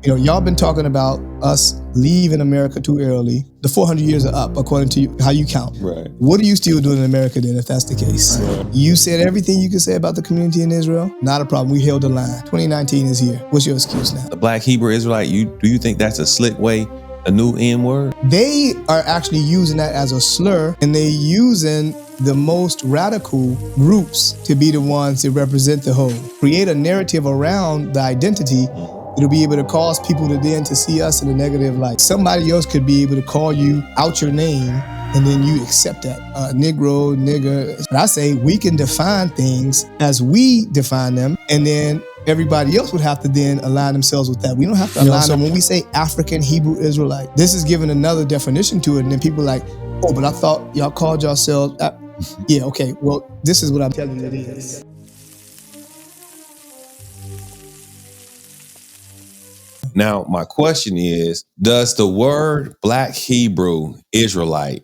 Y'all been talking about us leaving America too early. The 400 years are up, according to how you count. Right. What are you still doing in America then, if that's the case? Right. You said everything you could say about the community in Israel? Not a problem. We held the line. 2019 is here. What's your excuse now? The Black Hebrew Israelite, do you think that's a slick way, a new N word? They are actually using that as a slur, and they're using the most radical groups to be the ones that represent the whole. Create a narrative around the identity. It'll be able to cause people to then to see us in a negative light. Somebody else could be able to call you out your name, and then you accept that. Negro, nigger. But I say we can define things as we define them, and then everybody else would have to then align themselves with that. We don't have to align them. When we say African Hebrew Israelite, this is giving another definition to it, and then people are like, oh, but I thought y'all called yourselves. Yeah, okay, well, this is what I'm telling you it is. Now, my question is, does the word Black Hebrew Israelite,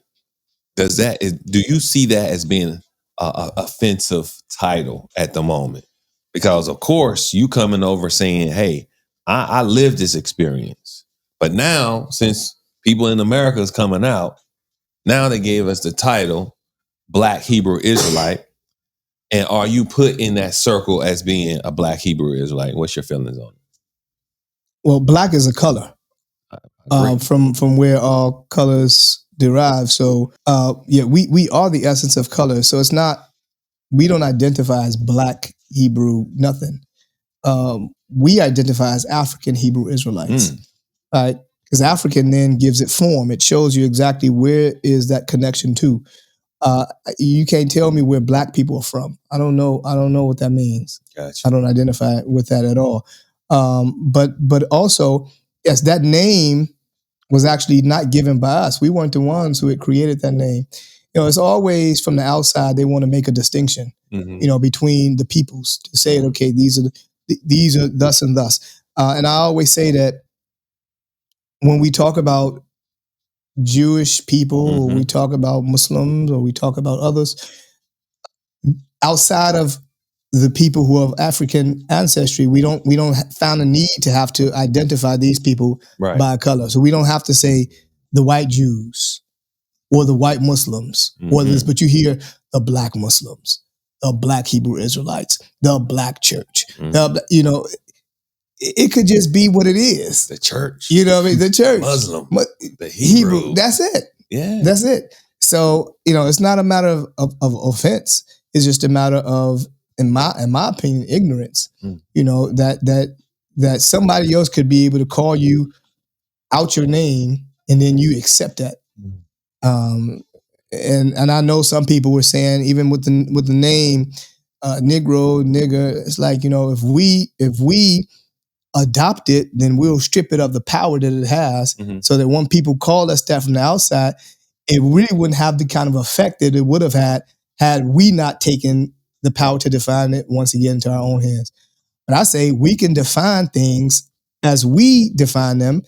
do you see that as being a offensive title at the moment? Because of course you coming over saying, hey, I lived this experience. But now, since people in America is coming out, now they gave us the title Black Hebrew Israelite. And are you put in that circle as being a Black Hebrew Israelite? What's your feelings on it? Well, black is a color from where all colors derive. So, we are the essence of color. So it's not, we don't identify as Black Hebrew, nothing. We identify as African Hebrew Israelites, right? Because African then gives it form. It shows you exactly where is that connection to. You can't tell me where Black people are from. I don't know what that means. Gotcha. I don't identify with that at all. But also, yes, that name was actually not given by us. We weren't the ones who had created that name. It's always from the outside, they want to make a distinction, between the peoples to say, okay, these are thus and thus. And I always say that when we talk about Jewish people, or we talk about Muslims, or we talk about others, outside of the people who have African ancestry, we don't found a need to have to identify these people by color. So we don't have to say the white Jews or the white Muslims or this, but you hear the Black Muslims, the Black Hebrew Israelites, the Black Church. It could just be what it is. The church. The church. Muslim. The Hebrew. That's it. Yeah. That's it. So, it's not a matter of offense. It's just a matter of, in my opinion, ignorance. That somebody else could be able to call you out your name, and then you accept that. And I know some people were saying, even with the name Negro, nigger, it's like, if we adopt it, then we'll strip it of the power that it has, so that when people call us that from the outside, it really wouldn't have the kind of effect that it would have had we not taken the power to define it once again into our own hands. But I say we can define things as we define them,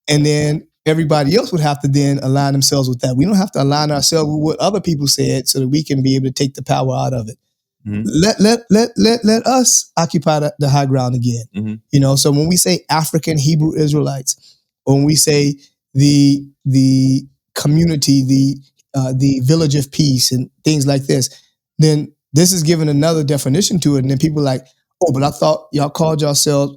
and then everybody else would have to then align themselves with that. We don't have to align ourselves with what other people said so that we can be able to take the power out of it. Let us occupy the high ground again. So when we say African Hebrew Israelites, or when we say the community, the village of peace and things like this, then this is giving another definition to it. And then people are like, oh, but I thought y'all called yourselves.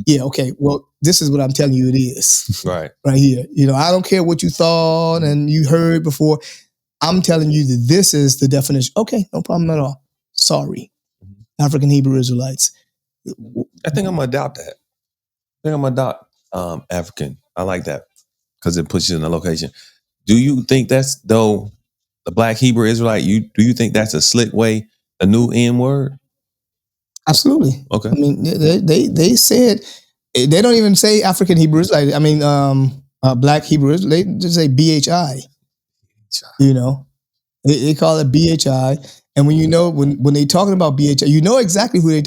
Yeah, okay. Well, this is what I'm telling you it is. Right here. I don't care what you thought and you heard before. I'm telling you that this is the definition. Okay, no problem at all. Sorry. African Hebrew Israelites. I think I'm going to adopt that. I think I'm going to adopt African. I like that because it puts you in a location. Do you think that's, though, the Black Hebrew Israelite, do you think that's a slick way, a new N word? Absolutely. Okay. I mean, they said, they don't even say African Hebrew Israelite. I mean, Black Hebrew Israelite, they just say BHI. They call it BHI. And when they talking about BHI, you know exactly who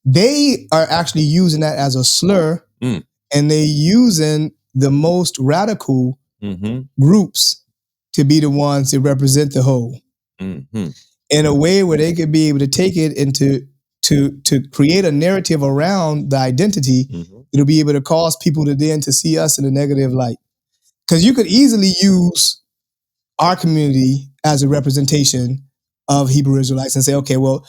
they are actually using that as a slur, and they using the most radical groups to be the ones that represent the whole, in a way where they could be able to take it into to create a narrative around the identity, it'll be able to cause people to see us in a negative light. Because you could easily use our community as a representation of Hebrew Israelites and say, okay, well,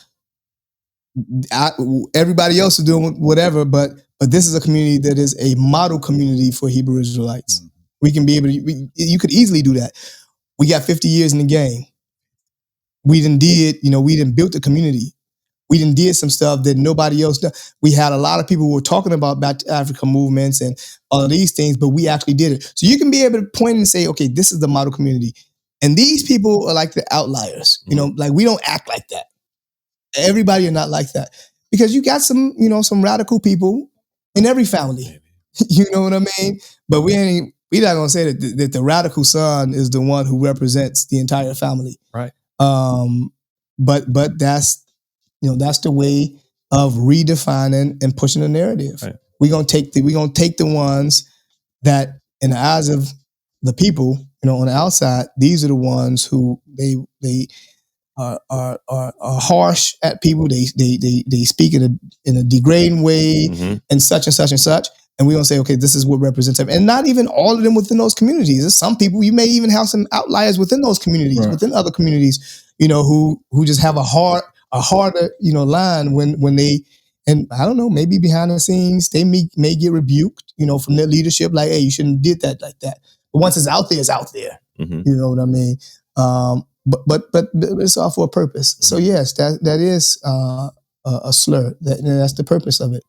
everybody else is doing whatever, but this is a community that is a model community for Hebrew Israelites. We can be able to, you could easily do that. We got 50 years in the game. We done built the community. We done did some stuff that nobody else done. We had a lot of people who were talking about back to Africa movements and all of these things, but we actually did it. So you can be able to point and say, okay, this is the model community. And these people are like the outliers. Like we don't act like that. Everybody are not like that. Because you got some radical people in every family. You know what I mean? But we're not gonna say that the radical son is the one who represents the entire family. Right. But that's the way of redefining and pushing the narrative. Right. We're gonna take the ones that in the eyes of the people, on the outside, these are the ones who they are harsh at people. They speak in a degrading way, and such and such and such. And we're gonna say, okay, this is what represents them. And not even all of them within those communities. There's some people, you may even have some outliers within those communities, right, within other communities, who just have a harder, line when they, and I don't know, maybe behind the scenes, they may get rebuked, from their leadership, like, hey, you shouldn't have did that like that. But once it's out there, it's out there. You know what I mean? But it's all for a purpose. So yes, that is a slur. That's the purpose of it.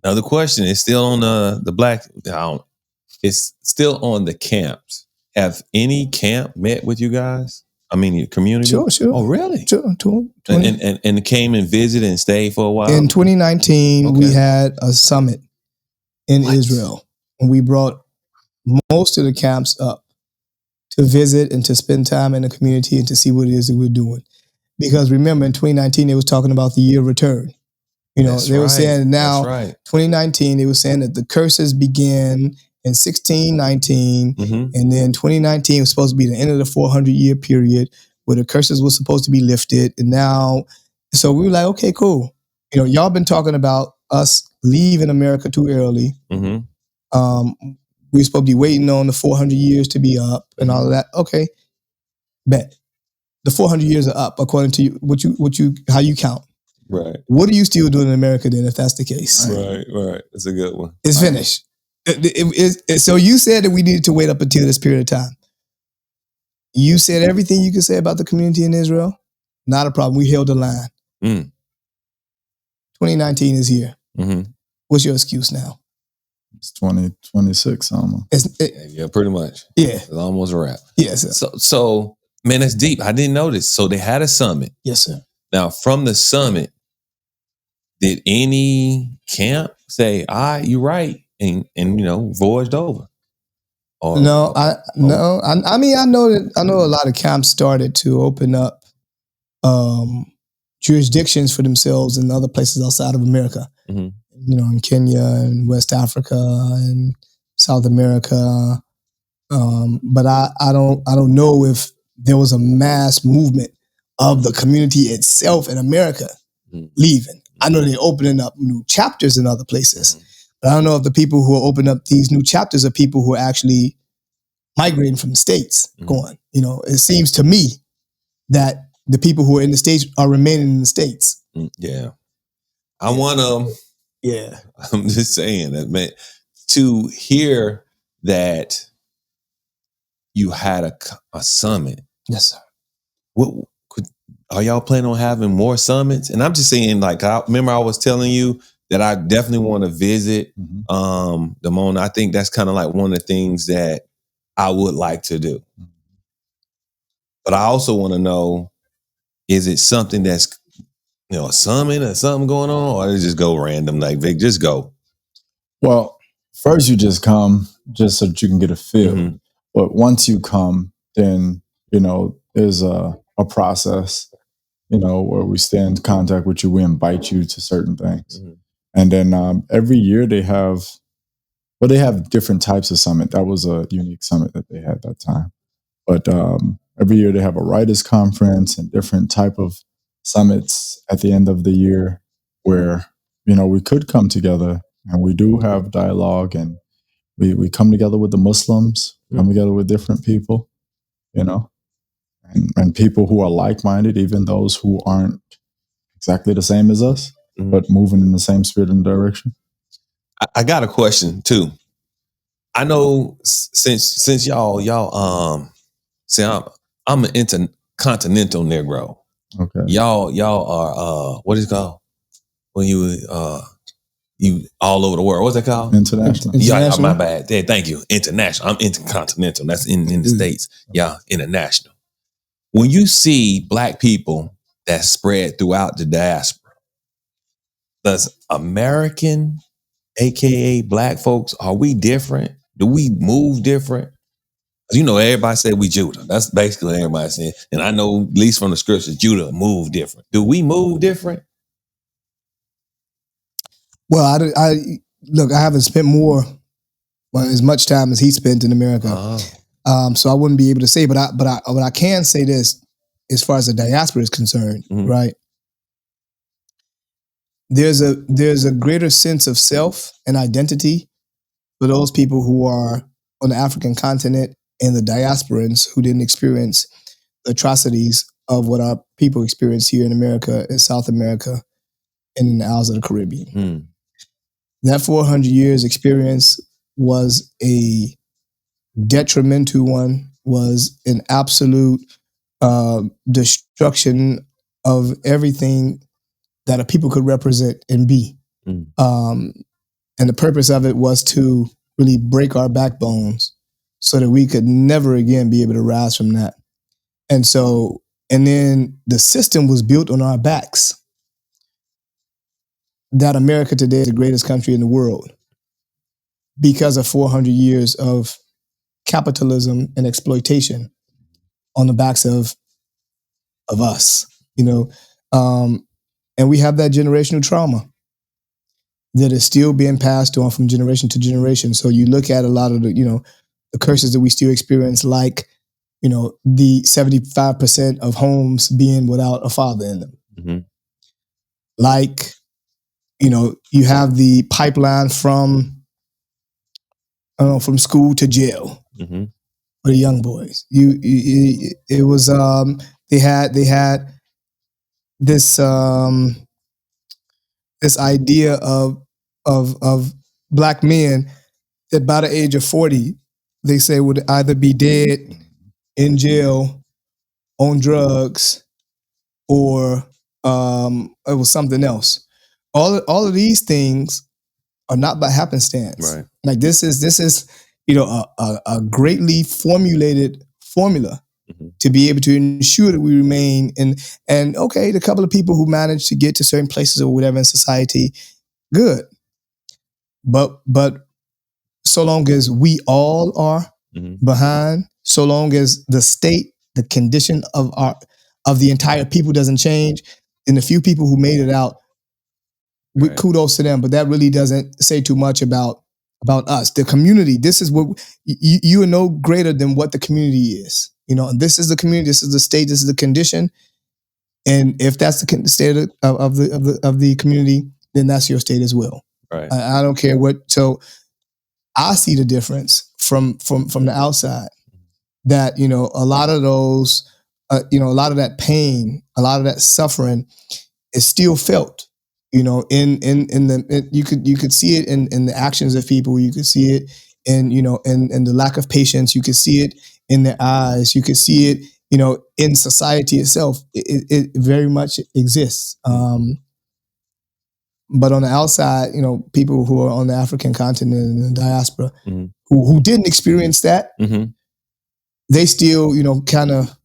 Another question is still on the black. It's still on the camps. Have any camp met with you guys? I mean, your community? Sure. Oh, really? Sure. And came and visited and stayed for a while? In 2019, we had a summit in Israel. And we brought most of the camps up to visit and to spend time in the community and to see what it is that we're doing. Because remember, in 2019, they was talking about the year of return. They were saying now, 2019, they were saying that the curses began in 1619, and then 2019 was supposed to be the end of the 400-year period where the curses were supposed to be lifted. And now, so we were like, okay, cool. Y'all been talking about us leaving America too early. We're supposed to be waiting on the 400 years to be up and all of that. Okay, bet. The 400 years are up according to you, how you count. Right. What are you still doing in America then, if that's the case? Right. That's a good one. It's finished. So you said that we needed to wait up until this period of time. You said everything you could say about the community in Israel. Not a problem. We held the line. 2019 is here. What's your excuse now? It's 2026 almost. Yeah, pretty much. Yeah. It's almost a wrap. Yes, sir. So, man, that's deep. I didn't know this. So they had a summit. Yes, sir. Now, from the summit, did any camp say, you're right, and voyaged over? I know that a lot of camps started to open up jurisdictions for themselves in other places outside of America. In Kenya and West Africa and South America. But I don't know if there was a mass movement of the community itself in America leaving. I know they're opening up new chapters in other places, but I don't know if the people who are opening up these new chapters are people who are actually migrating from the States going. It seems to me that the people who are in the States are remaining in the States. Yeah. I want to, I'm just saying that, man, to hear that you had a summit. Yes, sir. Are y'all planning on having more summits? And I'm just saying, I remember I was telling you that I definitely want to visit the Mona. I think that's kind of like one of the things that I would like to do. But I also want to know, is it something that's, a summit or something going on, or does it just go random? Like, Vic, just go. Well, first you just come just so that you can get a feel. But once you come, then, there's a process, where we stay in contact with you. We invite you to certain things. And then every year they have different types of summit. That was a unique summit that they had that time. But every year they have a writers conference and different type of summits at the end of the year. where, you know, we could come together, and we do have dialogue, and we come together with the Muslims, come together with different people, you know, and people who are like-minded, even those who aren't exactly the same as us, but moving in the same spirit and direction. I got a question too. I know since y'all see, I'm an intercontinental Negro. Okay. Y'all are what is it called when you all over the world? What's that called? International. Yeah, my bad. Yeah, thank you. International. I'm intercontinental. That's in the States. Yeah, international. When you see black people that spread throughout the diaspora, does American, aka black folks, are we different? Do we move different? You know, everybody say we Judah. That's basically what everybody saying. And I know, at least from the scriptures, Judah move different. Do we move different? Well, I look, I haven't spent as much time as he spent in America. So I wouldn't be able to say, but I can say this as far as the diaspora is concerned, right? There's a greater sense of self and identity for those people who are on the African continent and the diasporans who didn't experience the atrocities of what our people experience here in America, in South America, and in the Isles of the Caribbean. That 400 years experience was a detrimental one, was an absolute destruction of everything that a people could represent and be. And the purpose of it was to really break our backbones so that we could never again be able to rise from that. And so, and then the system was built on our backs. That America today is the greatest country in the world because of 400 years of capitalism and exploitation on the backs of us, you know. And we have that generational trauma that is still being passed on from generation to generation. So you look at a lot of the, you know, the curses that we still experience, like, you know, the 75% of homes being without a father in them. Like, you know, you have the pipeline from school to jail for the young boys. It was they had this this idea of black men that by the age of 40, they say would either be dead, in jail, on drugs, or it was something else. All of these things are not by happenstance. Right. Like this is you know a greatly formulated formula to be able to ensure that we remain in. And okay, the couple of people who manage to get to certain places or whatever in society, good. But so long as we all are behind, so long as the state, the condition of the entire people doesn't change, and the few people who made it out, right, kudos to them. But that really doesn't say too much about us, the community. This is what you are no greater than what the community is. You know, and this is the community. This is the state. This is the condition. And if that's the state of the community, then that's your state as well. Right. I don't care what. So I see the difference from the outside, that, you know, a lot of those, you know, a lot of that pain, a lot of that suffering is still felt, you know, you could see it in the actions of people. You could see it in, you know, in the lack of patience. You could see it in their eyes. You could see it, you know, in society itself. It very much exists. But on the outside, you know, people who are on the African continent and the diaspora, who didn't experience that, they still, you know, kind of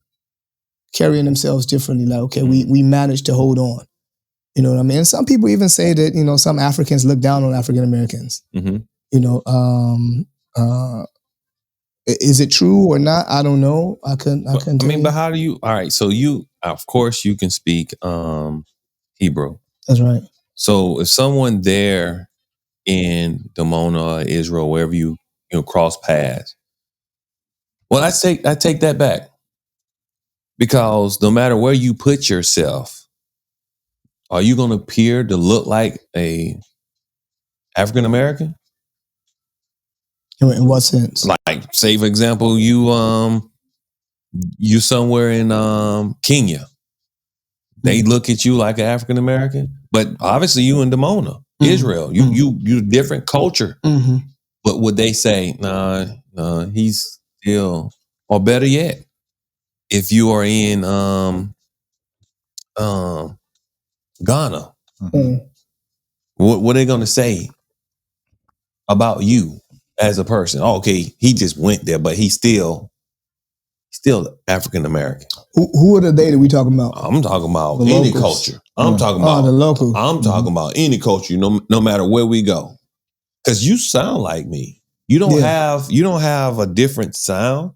carrying themselves differently. Like, okay, we managed to hold on. You know what I mean? And some people even say that, you know, some Africans look down on African Americans. You know, is it true or not? I don't know. I couldn't. I mean, but how do you? All right, so you, of course, you can speak Hebrew. That's right. So if someone there in Damona, Israel, wherever you cross paths, well, I take that back, because no matter where you put yourself, are you going to appear to look like a African American? In what sense? Like, say for example, you somewhere in Kenya. They look at you like an African American, but obviously you in Demona, Israel. You different culture. But would they say, nah, he's still, or better yet, if you are in Ghana, what are they gonna say about you as a person? Oh, okay, he just went there, but he's still African American. Who are the they that we talking about? I'm talking about The any locals. culture. I'm talking about the local. I'm talking about any culture. No matter where we go, because you sound like me. You don't have a different sound.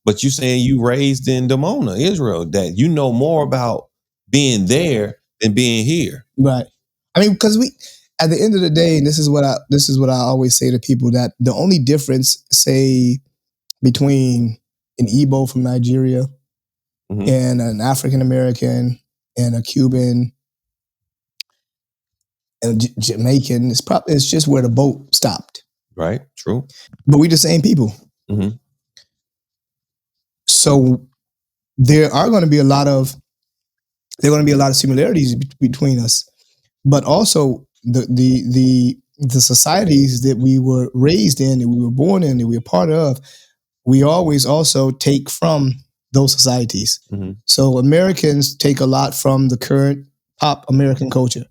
But you saying you raised in Demona, Israel, that you know more about being there than being here. Right. I mean, because at the end of the day, and this is what I always say to people, that the only difference, say, between an Igbo from Nigeria and an African American and a Cuban and a Jamaican, it's just where the boat stopped. Right. True. But we the same people. So there are going to be a lot of similarities between us, but also the societies that we were raised in, that we were born in, that we were part of, we always also take from those societies. So Americans take a lot from the current pop American culture.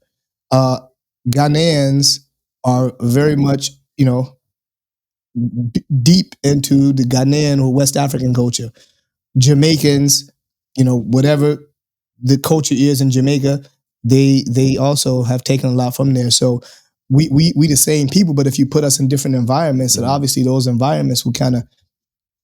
Ghanaians are very much, deep into the Ghanaian or West African culture. Jamaicans, whatever the culture is in Jamaica, they also have taken a lot from there. So we the same people, but if you put us in different environments, and obviously those environments will kind of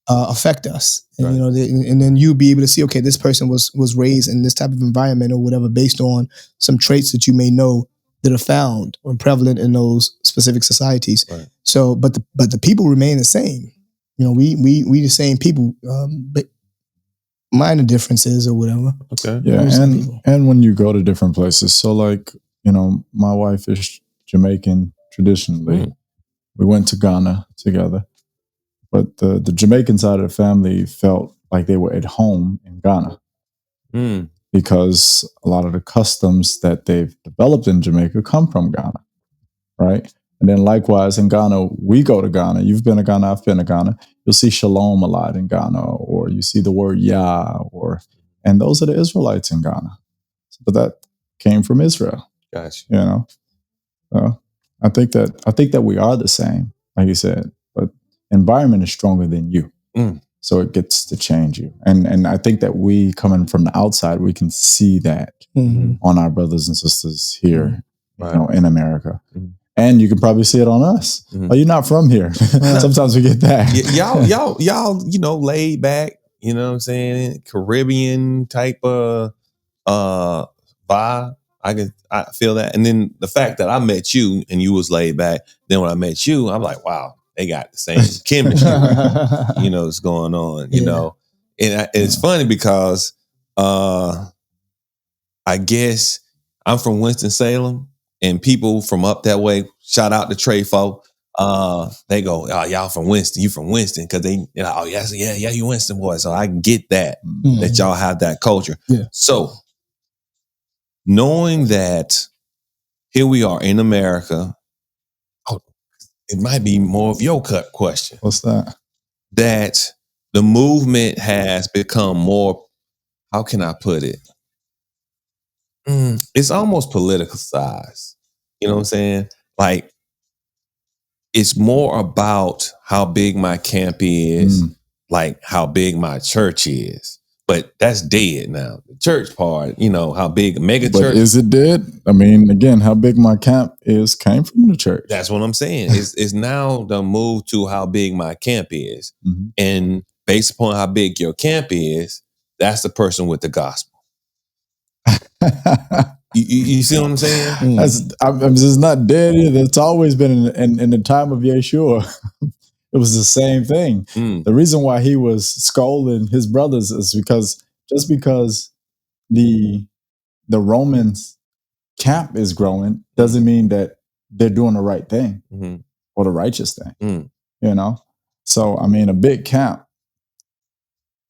affect us, and and then you'll be able to see, okay, this person was raised in this type of environment or whatever, based on some traits that you may know that are found or prevalent in those specific societies. Right. So, but the people remain the same. We the same people, but minor differences or whatever. Okay. Yeah, and when you go to different places, so like, my wife is Jamaican traditionally. We went to Ghana together, but the Jamaican side of the family felt like they were at home in Ghana because a lot of the customs that they've developed in Jamaica come from Ghana, right? And then likewise in Ghana, we go to Ghana. You've been to Ghana, I've been to Ghana. You'll see shalom a lot in Ghana, or you see the word Yah, and those are the Israelites in Ghana. But that came from Israel. Gotcha. I think that we are the same, like you said, but environment is stronger than you. So it gets to change you. And I think that we, coming from the outside, we can see that on our brothers and sisters here, in America. And you can probably see it on us. Oh, you're not from here. Sometimes we get that. Y'all, laid back, you know what I'm saying? Caribbean type of vibe. I feel that. And then the fact that I met you and you was laid back, then when I met you, I'm like, wow, they got the same chemistry, what's going on, And it's funny because I guess I'm from Winston-Salem, and people from up that way, shout out to Trey folk, they go, oh, y'all from Winston, you from Winston, because they, oh yeah, you Winston boy. So I get that y'all have that culture. Yeah. So knowing that here we are in America, it might be more of your cut question. What's that? That the movement has become more, how can I put it? It's almost politicalized. You know what I'm saying? Like, it's more about how big my camp is, like how big my church is. But that's dead now. The church part, how big a mega church. But is it dead? I mean, again, how big my camp is came from the church. That's what I'm saying. It's now the move to how big my camp is. And based upon how big your camp is, that's the person with the gospel. You see what I'm saying? It's not dead either. It's always been in the time of Yeshua. It was the same thing. The reason why he was scolding his brothers is because the Romans camp is growing doesn't mean that they're doing the right thing or the righteous thing. You know? So, I mean, a big camp.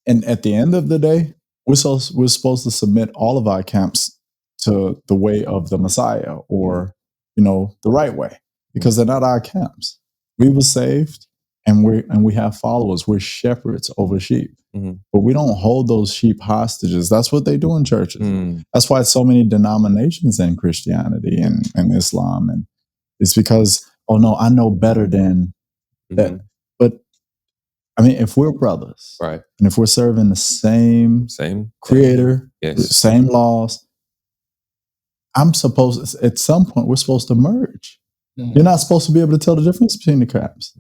And at the end of the day, we're supposed to submit all of our camps to the way of the Messiah or, you know, the right way, because they're not our camps. We were saved and we have followers. We're shepherds over sheep. But we don't hold those sheep hostages. That's what they do in churches. That's why so many denominations in Christianity and Islam. And it's because, oh no, I know better than that. But I mean, if we're brothers, right, and if we're serving the same creator, same laws, I'm supposed at some point we're supposed to merge. You're not supposed to be able to tell the difference between the camps.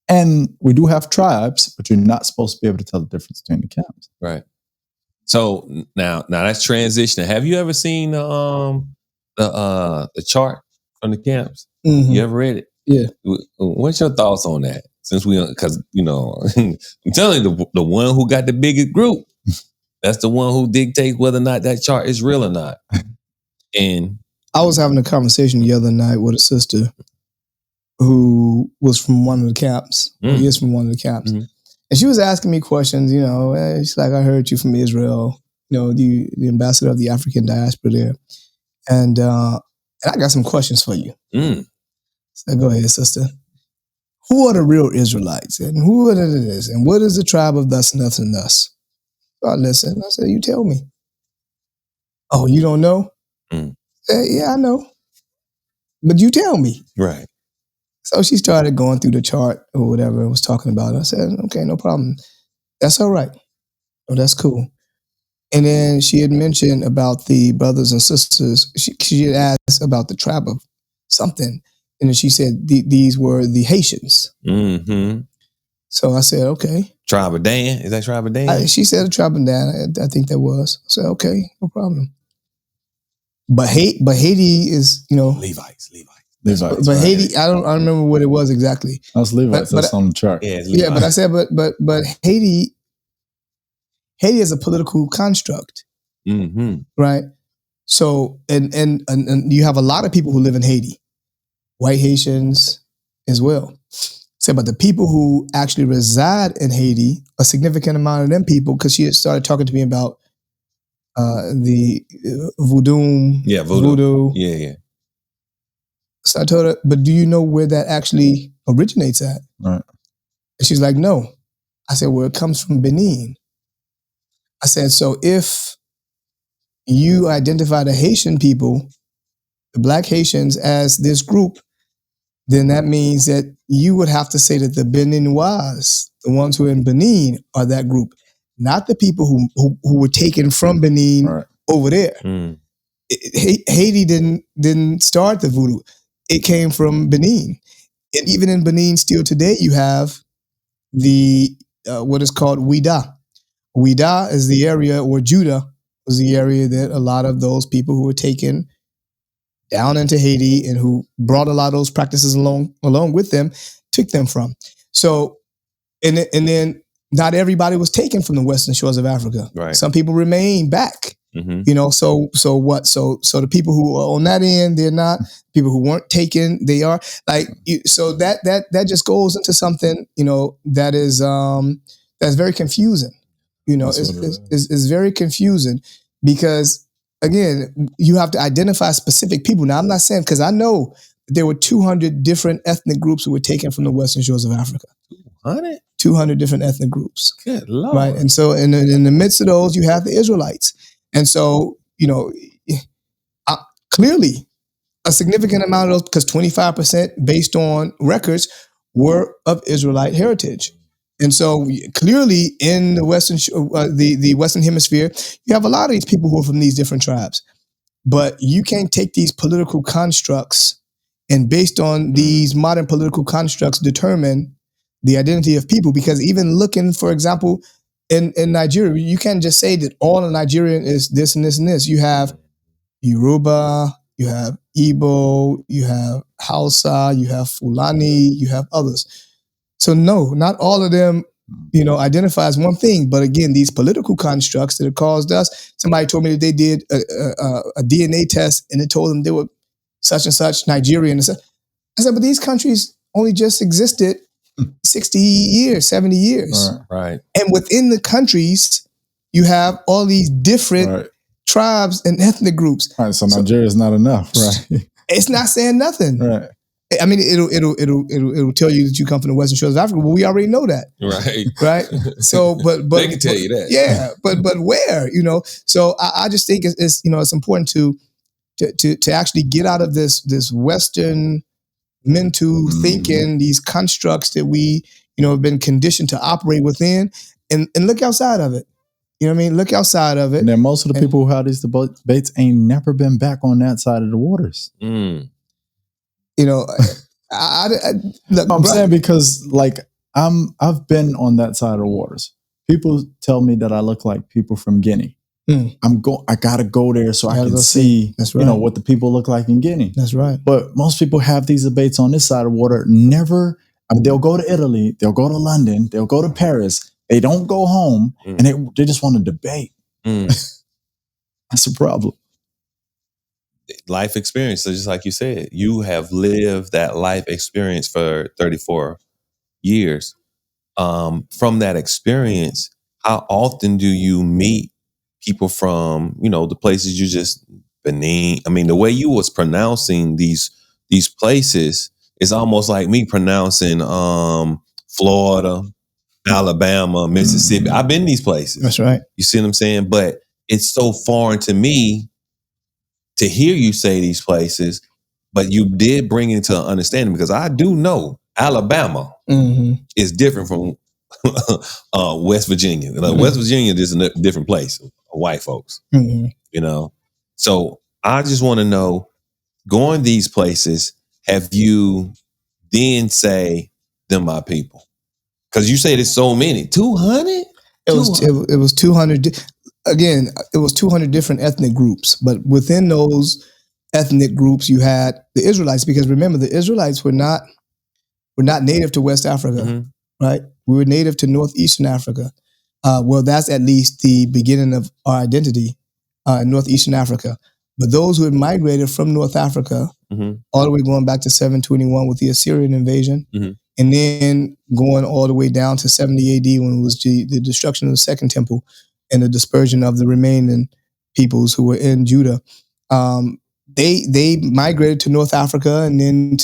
And we do have tribes, but you're not supposed to be able to tell the difference between the camps. Right. So now that's transitioning. Have you ever seen the chart from the camps? You ever read it? Yeah. What's your thoughts on that? Since because you know, I'm telling you, the one who got the biggest group, that's the one who dictates whether or not that chart is real or not. And I was having a conversation the other night with a sister who was from one of the camps. Or is from one of the camps. And she was asking me questions, you know, she's like, I heard you from Israel, you know, the ambassador of the African diaspora there. And I got some questions for you. So go ahead, sister. Who are the real Israelites? And who are this? And what is the tribe of thus and thus and thus? So I listened. I said, you tell me. Oh, you don't know? Yeah, I know. But you tell me. Right. So she started going through the chart or whatever it was talking about. I said, okay, no problem. That's all right. Oh, that's cool. And then she had mentioned about the brothers and sisters. She had asked about the tribe of something. And then she said these were the Haitians. So I said, okay. Tribe of Dan? Is that Tribe of Dan? She said a tribe of Dan. I think that was. I said, okay, no problem. But Haiti is, you know. Levites. But right. Haiti, I don't remember what it was exactly. That's Levites. That's on the chart. Yeah, but I said, but Haiti is a political construct, right? So and you have a lot of people who live in Haiti, white Haitians as well. So, but the people who actually reside in Haiti, a significant amount of them people, because she had started talking to me about the voodoo. Yeah, voodoo. Yeah. So I told her, but do you know where that actually originates at? Right. And she's like, no. I said, well, it comes from Benin. I said, so if you identify the Haitian people, the Black Haitians, as this group, then that means that you would have to say that the Beninois, the ones who are in Benin, are that group, not the people who were taken from Benin over there. Haiti didn't start the voodoo. It came from Benin. And even in Benin, still today, you have the what is called Ouida. Ouida is the area, or Judah was the area that a lot of those people who were taken down into Haiti and who brought a lot of those practices along with them, took them from. So, and then not everybody was taken from the western shores of Africa. Right. Some people remain back. You know, so what? So the people who are on that end, they're not. People who weren't taken, they are. Like, so that just goes into something, you know, that is that's very confusing. You know, it's very confusing because, again, you have to identify specific people. Now, I'm not saying, because I know there were 200 different ethnic groups who were taken from the western shores of Africa. 200 different ethnic groups. Good Lord. Right. And so in the midst of those, you have the Israelites. And so, you know, clearly a significant amount of those, because 25% based on records were of Israelite heritage. And so clearly in the Western Hemisphere, you have a lot of these people who are from these different tribes. But you can't take these political constructs and, based on these modern political constructs, determine the identity of people. Because even looking, for example, in Nigeria, you can't just say that all of Nigerian is this and this and this. You have Yoruba, you have Igbo, you have Hausa, you have Fulani, you have others. So no, not all of them identifies one thing. But again, these political constructs that have caused us. Somebody told me that they did a DNA test and it told them they were such and such Nigerian. I said, but these countries only just existed 60 years, 70 years. Right. And within the countries, you have all these different tribes and ethnic groups. Right. So Nigeria is not enough, right? It's not saying nothing. Right. I mean, it'll tell you that you come from the Western Shores of Africa, but we already know that. Right. Right. So, but they can tell you that. Yeah. But where, so I just think it's important to actually get out of this Western mental thinking, these constructs that we, have been conditioned to operate within, and look outside of it. You know what I mean? Look outside of it. And then most of the people who have these debates ain't never been back on that side of the waters. Look, I'm saying because I've been on that side of the waters. People tell me that I look like people from Guinea. I gotta go there so I can see, That's right. What the people look like in Guinea. That's right. But most people have these debates on this side of the water. Never. I mean, they'll go to Italy, they'll go to London, they'll go to Paris. They don't go home, and they just want to debate. That's a problem. Life experience. So just like you said, you have lived that life experience for 34 years. From that experience, how often do you meet people from, the places you just Benin? I mean, the way you was pronouncing these places is almost like me pronouncing Florida, Alabama, Mississippi. I've been these places. That's right. You see what I'm saying? But it's so foreign to me to hear you say these places, but you did bring it to understanding, because I do know Alabama is different from West Virginia. West Virginia is a different place, white folks. So I just want to know, going these places, have you then say them my people? Because you say there's so many. 200? It was 200. Again, it was 200 different ethnic groups, but within those ethnic groups, you had the Israelites, because remember, the Israelites were not native to West Africa, right? We were native to Northeastern Africa. Well, that's at least the beginning of our identity in Northeastern Africa. But those who had migrated from North Africa, all the way going back to 721 with the Assyrian invasion, and then going all the way down to 70 AD when it was the destruction of the Second Temple and the dispersion of the remaining peoples who were in Judah. They migrated to North Africa and then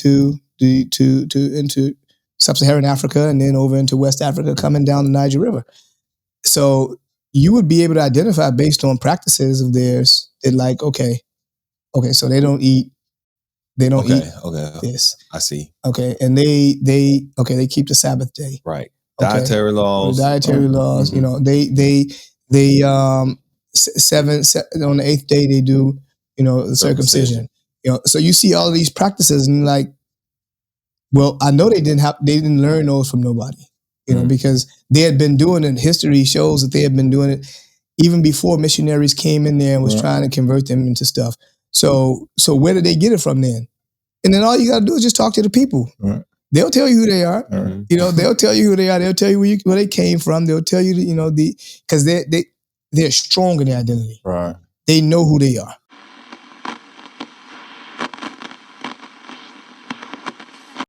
into Sub-Saharan Africa and then over into West Africa, coming down the Niger River. So you would be able to identify based on practices of theirs that, like, okay, so they don't eat this. I see. Okay, and they keep the Sabbath day. Right. Dietary laws. Dietary laws. They seven on the 8th day they do the circumcision. So you see all of these practices and like, well, I know they didn't learn those from nobody, because they had been doing it. History shows that they had been doing it even before missionaries came in there and was trying to convert them into stuff. So where did they get it from then? And then all you got to do is just talk to the people. Right. They'll tell you who they are. They'll tell you who they are. They'll tell you where they came from. They'll tell you, because they're strong in their identity. Right. They know who they are.